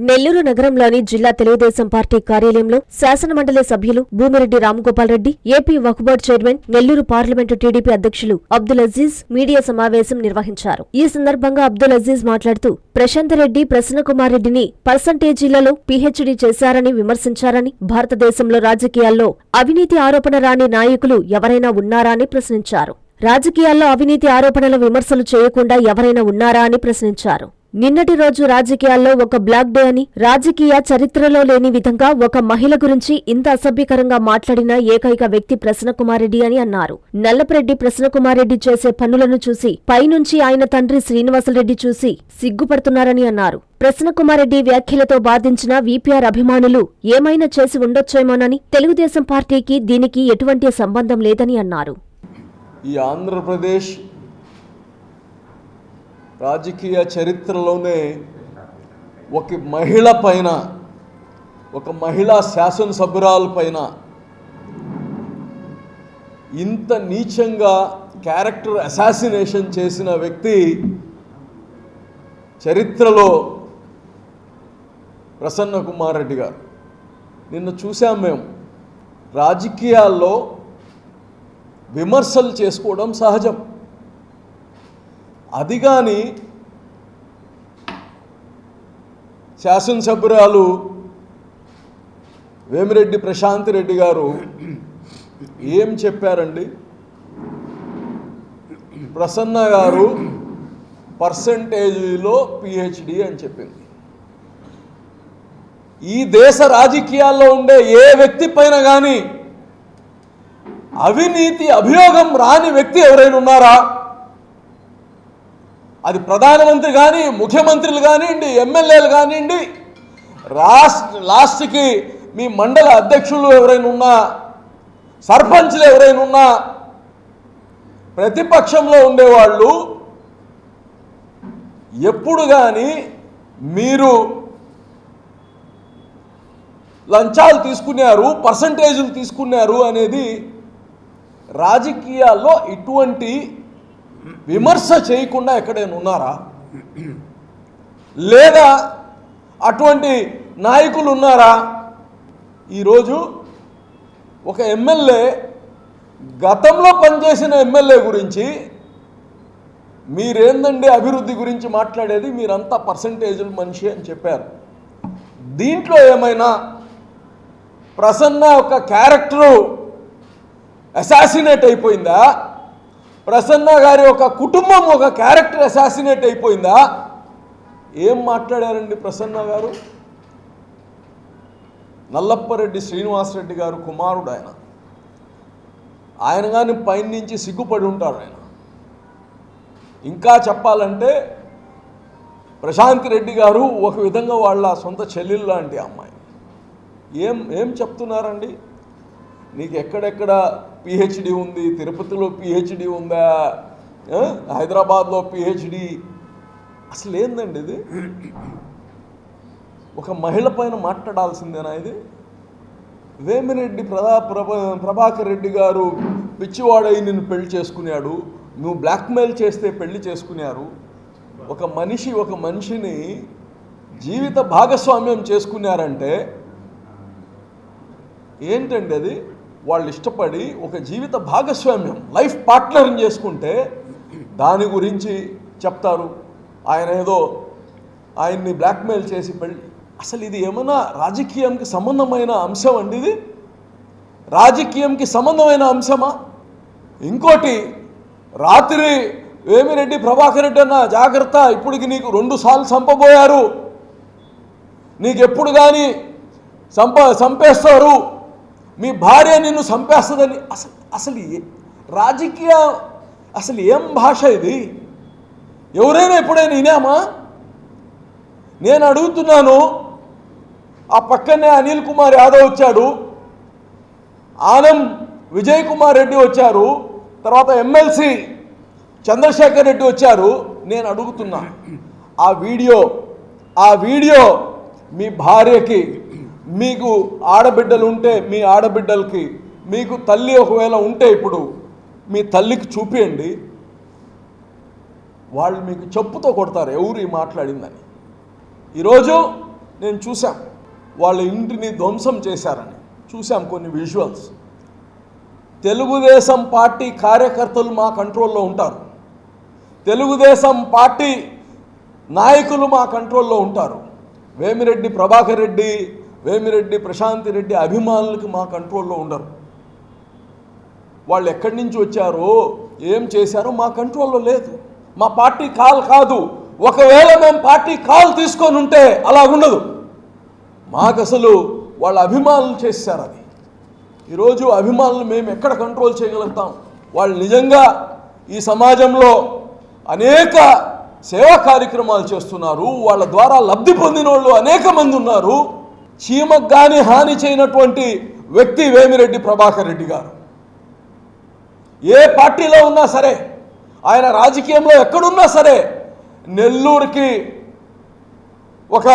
నెల్లూరు నగరంలోని జిల్లా తెలుగుదేశం పార్టీ కార్యాలయంలో శాసనమండలి సభ్యులు Bhumireddy Ramagopal Reddy, AP Waqf board chairman, Nellore parliament TDP అధ్యక్షులు అబ్దుల్ అజీజ్ మీడియా సమావేశం నిర్వహించారు. ఈ సందర్భంగా అబ్దుల్ అజీజ్ మాట్లాడుతూ ప్రశాంతరెడ్డి, ప్రసన్నకుమార్ రెడ్డిని పర్సంటేజీలలో పీహెచ్డీ చేశారని విమర్శించారని, భారతదేశంలో రాజకీయాల్లో అవినీతి ఆరోపణ రాని నాయకులు ఎవరైనా ఉన్నారా అని ప్రశ్నించారు. రాజకీయాల్లో అవినీతి ఆరోపణల విమర్శలు చేయకుండా ఎవరైనా ఉన్నారా అని ప్రశ్నించారు. నిన్నటి రోజు రాజకీయాల్లో ఒక బ్లాక్ డే అని, రాజకీయ చరిత్రలో లేని విధంగా ఒక మహిళ గురించి ఇంత అసభ్యకరంగా మాట్లాడిన ఏకైక వ్యక్తి ప్రసన్నకుమారెడ్డి అని అన్నారు. నల్లపరెడ్డి ప్రసన్నకుమారెడ్డి చేసే పనులను చూసి పైనుంచి ఆయన తండ్రి శ్రీనివాసరెడ్డి చూసి సిగ్గుపడుతున్నారని అన్నారు. ప్రసన్నకుమారెడ్డి వ్యాఖ్యలతో బాధించిన వీపీఆర్ అభిమానులు ఏమైనా చేసి ఉండొచ్చేమోనని, తెలుగుదేశం పార్టీకి దీనికి ఎటువంటి సంబంధం లేదని అన్నారు. ఈ ఆంధ్రప్రదేశ్ రాజకీయ చరిత్రలోనే ఒక మహిళ పైన, ఒక మహిళా శాసనసభ్యురాల పైన ఇంత నీచంగా క్యారెక్టర్ అసాసినేషన్ చేసిన వ్యక్తి చరిత్రలో ప్రసన్నకుమార్ రెడ్డి గారు. నిన్న చూసాం మేము. రాజకీయాల్లో విమర్శలు చేసుకోవడం సహజం. అది కానీ శాసనసభ్యురాలు వేమిరెడ్డి ప్రశాంత్ రెడ్డి గారు ఏం చెప్పారండి? ప్రసన్న గారు పర్సంటేజీలో పిహెచ్డి అని చెప్పింది. ఈ దేశ రాజకీయాల్లో ఉండే ఏ వ్యక్తి పైన కానీ అవినీతి అభియోగం రాని వ్యక్తి ఎవరైనా ఉన్నారా? అది ప్రధానమంత్రి కానీ, ముఖ్యమంత్రులు కానివ్వండి, ఎమ్మెల్యేలు కానివ్వండి, లాస్ట్కి మీ మండల అధ్యక్షులు ఎవరైనా ఉన్నా, సర్పంచ్లు ఎవరైనా ఉన్నా, ప్రతిపక్షంలో ఉండేవాళ్ళు ఎప్పుడు కానీ మీరు లంచాలు తీసుకున్నారు, పర్సంటేజీలు తీసుకున్నారు అనేది రాజకీయాల్లో ఇటువంటి విమర్శ చేయకుండా ఎక్కడైనా ఉన్నారా? లేదా అటువంటి నాయకులు ఉన్నారా? ఈరోజు ఒక ఎమ్మెల్యే, గతంలో పనిచేసిన ఎమ్మెల్యే గురించి మీరేందండి అభివృద్ధి గురించి మాట్లాడేది, మీరంతా పర్సంటేజీల మనిషి అని చెప్పారు. దీంట్లో ఏమైనా ప్రసన్న ఒక క్యారెక్టరు అసాసినేట్ అయిపోయిందా? ప్రసన్న గారి ఒక కుటుంబం ఒక క్యారెక్టర్ అసాసినేట్ అయిపోయిందా? ఏం మాట్లాడారండి ప్రసన్న గారు? నల్లప్పరెడ్డి శ్రీనివాసరెడ్డి గారు కుమారుడు ఆయన కానీ పైన నుంచి సిగ్గుపడి ఉంటారు. ఆయన ఇంకా చెప్పాలంటే ప్రశాంత్ రెడ్డి గారు ఒక విధంగా వాళ్ళ సొంత చెల్లెలు లాంటి అమ్మాయి. ఏం చెప్తున్నారండి? నీకు ఎక్కడెక్కడ పిహెచ్డి ఉంది, తిరుపతిలో పిహెచ్డి ఉందా, హైదరాబాద్లో పిహెచ్డి, అసలు ఏందండి ఇది? ఒక మహిళ పైన మాట్లాడాల్సిందేనా ఇది? వేమిరెడ్డి ప్రభాకర్ రెడ్డి గారు పిచ్చివాడై నిన్ను పెళ్లి చేసుకున్నాడు, నువ్వు బ్లాక్మెయిల్ చేస్తే పెళ్లి చేసుకున్నారు. ఒక మనిషిని జీవిత భాగస్వామ్యం చేసుకున్నారంటే ఏంటండి అది? వాళ్ళు ఇష్టపడి ఒక జీవిత భాగస్వామ్యం, లైఫ్ పార్ట్నర్ని చేసుకుంటే దాని గురించి చెప్తారు. ఆయన ఏదో ఆయన్ని బ్లాక్మెయిల్ చేసి పెళ్ళి. అసలు ఇది ఏమైనా రాజకీయంకి సంబంధమైన అంశం అండి? ఇది రాజకీయంకి సంబంధమైన అంశమా? ఇంకోటి, రాత్రి వేమిరెడ్డి ప్రభాకర్ రెడ్డి అన్న జాగ్రత్త, ఇప్పటికి నీకు 2 సార్లు చంపబోయారు, నీకెప్పుడు కానీ చంపేస్తారు, మీ భార్య నిన్ను చంపేస్తుందని. అసలు రాజకీయ అసలు ఏం భాష ఇది? ఎవరైనా ఎప్పుడైనా వినామా? నేను అడుగుతున్నాను. ఆ పక్కనే అనిల్ కుమార్ యాదవ్ వచ్చాడు, ఆనం విజయ్ కుమార్ రెడ్డి వచ్చారు, తర్వాత ఎమ్మెల్సీ చంద్రశేఖర్ రెడ్డి వచ్చారు. నేను అడుగుతున్నా, ఆ వీడియో మీ భార్యకి, మీకు ఆడబిడ్డలు ఉంటే మీ ఆడబిడ్డలకి, మీకు తల్లి ఒకవేళ ఉంటే ఇప్పుడు మీ తల్లికి చూపియండి. వాళ్ళు మీకు చెప్పుతో కొడతారు ఎవరు ఈ మాట్లాడిందని. ఈరోజు నేను చూశాం, వాళ్ళ ఇంటిని ధ్వంసం చేశారని చూశాం కొన్ని విజువల్స్. తెలుగుదేశం పార్టీ కార్యకర్తలు మా కంట్రోల్లో ఉంటారు, తెలుగుదేశం పార్టీ నాయకులు మా కంట్రోల్లో ఉంటారు. వేమిరెడ్డి ప్రభాకర్ రెడ్డి, వేమిరెడ్డి ప్రశాంతి రెడ్డి అభిమానులకి మా కంట్రోల్లో ఉండరు. వాళ్ళు ఎక్కడి నుంచి వచ్చారో ఏం చేశారో మా కంట్రోల్లో లేదు. మా పార్టీ కాల్ కాదు. ఒకవేళ మేము పార్టీ కాల్ తీసుకొని ఉంటే అలా ఉండదు. మాకు అసలు వాళ్ళ అభిమానులు చేశారు అది. ఈరోజు అభిమానులు మేము ఎక్కడ కంట్రోల్ చేయగలుగుతాం? వాళ్ళు నిజంగా ఈ సమాజంలో అనేక సేవా కార్యక్రమాలు చేస్తున్నారు, వాళ్ళ ద్వారా లబ్ధి పొందిన వాళ్ళు అనేక మంది ఉన్నారు. చీమకు కానీ హాని చేయనటువంటి వ్యక్తి వేమిరెడ్డి ప్రభాకర్ రెడ్డి గారు. ఏ పార్టీలో ఉన్నా సరే, ఆయన రాజకీయంలో ఎక్కడున్నా సరే, నెల్లూరుకి ఒక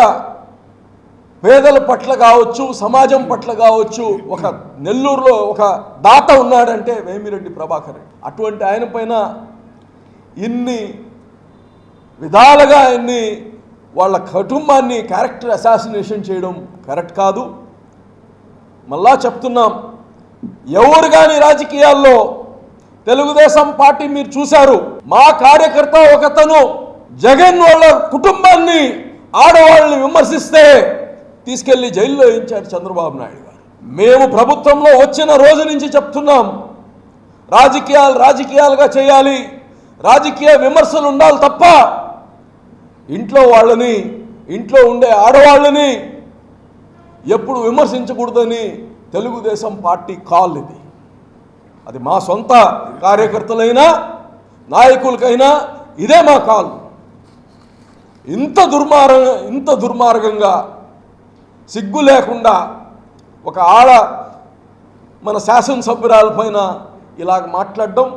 పేదల పట్ల కావచ్చు, సమాజం పట్ల కావచ్చు, ఒక నెల్లూరులో ఒక దాత ఉన్నాడంటే వేమిరెడ్డి ప్రభాకర్ రెడ్డి. అటువంటి ఆయన పైన ఇన్ని విధాలుగా ఆయన్ని, వాళ్ళ కుటుంబాన్ని క్యారెక్టర్ అసాసినేషన్ చేయడం కరెక్ట్ కాదు. మళ్ళా చెప్తున్నాం, ఎవరు కానీ రాజకీయాల్లో తెలుగుదేశం పార్టీ మీరు చూశారు, మా కార్యకర్త ఒకతను జగన్ వాళ్ళ కుటుంబాన్ని, ఆడవాళ్ళని విమర్శిస్తే తీసుకెళ్లి జైల్లో వేయించారు చంద్రబాబు నాయుడు గారు. మేము ప్రభుత్వంలో వచ్చిన రోజు నుంచి చెప్తున్నాం, రాజకీయాలుగా చేయాలి, రాజకీయ విమర్శలు ఉండాలి తప్ప ఇంట్లో వాళ్ళని, ఇంట్లో ఉండే ఆడవాళ్ళని ఎప్పుడు విమర్శించకూడదని తెలుగుదేశం పార్టీ కాల్ ఇది. అది మా సొంత కార్యకర్తలైనా నాయకులకైనా ఇదే మా కాల్. ఇంత దుర్మార్గంగా సిగ్గు లేకుండా ఒక మన శాసనసభ్యురాలపైన ఇలాగ మాట్లాడడం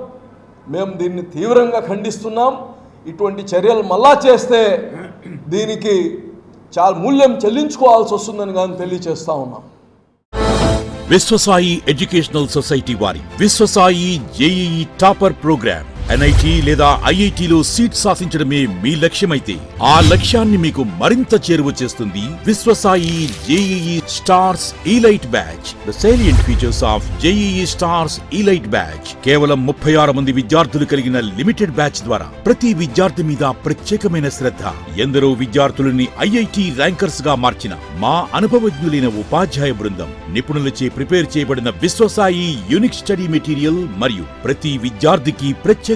మేము దీన్ని తీవ్రంగా ఖండిస్తున్నాం. ఇటువంటి చర్యలు మళ్ళా చేస్తే దీనికి చాలా మూల్యం చెల్లించుకోవాల్సి వస్తుందని కానీ తెలియచేస్తా ఉన్నాం. విశ్వసాయి ఎడ్యుకేషనల్ సొసైటీ వారి Vishwasai JEE topper programme NIT లేదా IITలో సీట్ సాధించడమే మీ లక్ష్యమైతే ఆ లక్ష్యాన్ని మీకు మరింత చేరువ చేస్తుంది Viswasai JEE stars elite batch. The salient features of JEE stars elite batch. కేవలం 36 మంది విద్యార్థులు కలిగిన లిమిటెడ్ బ్యాచ్ ద్వారా ప్రతి విద్యార్థి మీద ప్రత్యేకమైన శ్రద్ధ, ఎందరో విద్యార్థులని IIT ర్యాంకర్స్ గా మార్చిన మా అనుభవజ్ఞులైన ఉపాధ్యాయ బృందం, నిపుణులచే ప్రిపేర్ చేయబడిన విశ్వసాయి యూనిక్ స్టడీ మెటీరియల్ మరియు ప్రతి విద్యార్థికి ప్రత్యేకమైన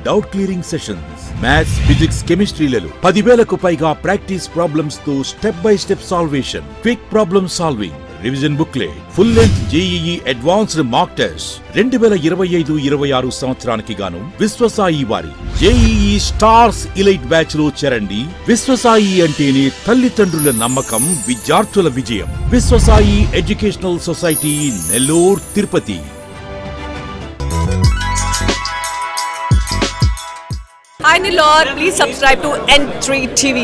doubt clearing sessions, maths, physics, కెమిస్ట్రీలలో 10,000కు పైగా ప్రాక్టీస్ ప్రాబ్లమ్స్ తో step by step salvation, quick problem solving, revision booklet, full length JEE advanced mock test. 2025-26 సంవత్సరానికి గాను విశ్వసాయి వారి జేఈఈ స్టార్స్ ఇలైట్ బ్యాచ్ లో చేరండి. విశ్వసాయి అంటేనే తల్లిదండ్రుల నమ్మకం, విద్యార్థుల విజయం. Viswasai educational society, Nellore, Tirupati. Hi Nilor, please subscribe to N3 TV.